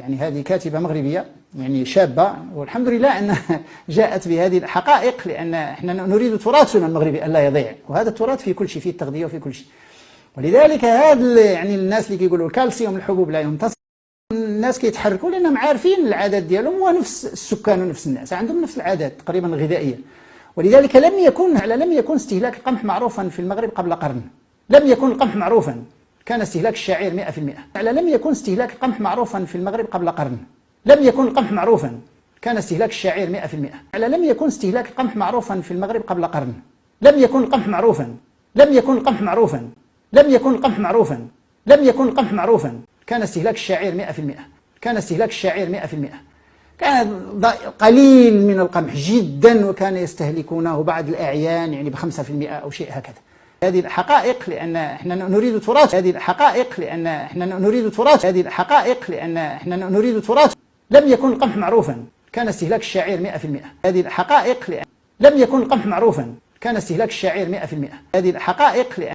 يعني هذه كاتبة مغربية يعني شابة، والحمد لله أنها جاءت بهذه الحقائق، لأن احنا نريد تراثنا المغربي ألا يضيع، وهذا التراث في كل شيء، في التغذية وفي كل شيء. ولذلك هذا يعني الناس اللي كيقولوا الكالسيوم الحبوب لا يمتص، الناس كيتحركوا لأنهم عارفين العادات ديالهم، ونفس السكان ونفس الناس عندهم نفس العادات تقريبا الغذائية. ولذلك لم يكن استهلاك القمح معروفا في المغرب قبل قرن. لم يكن القمح معروفا، كان استهلاك الشعير 100%. لم يكن استهلاك القمح معروفا في المغرب قبل قرن. لم يكن القمح معروفا، كان استهلاك الشعير 100%. لم يكن استهلاك القمح معروفا في المغرب قبل قرن. لم يكن القمح معروفا. لم يكن القمح معروفا. لم يكن القمح معروفا. لم يكن القمح معروفا، كان استهلاك الشعير 100%. كان استهلاك الشعير 100%. كان قليل من القمح جدا، وكان يستهلكونه بعض الأعيان يعني ب5% أو شيء هكذا. هذه الحقائق لأن احنا نريد تراث. هذه الحقائق لأن احنا نريد تراث. هذه الحقائق لأن احنا نريد تراث. لم يكن القمح معروفا، كان استهلاك الشعير 100%. هذه الحقائق لأن لم يكن القمح معروفا، كان استهلاك الشعير 100%. هذه الحقائق لأن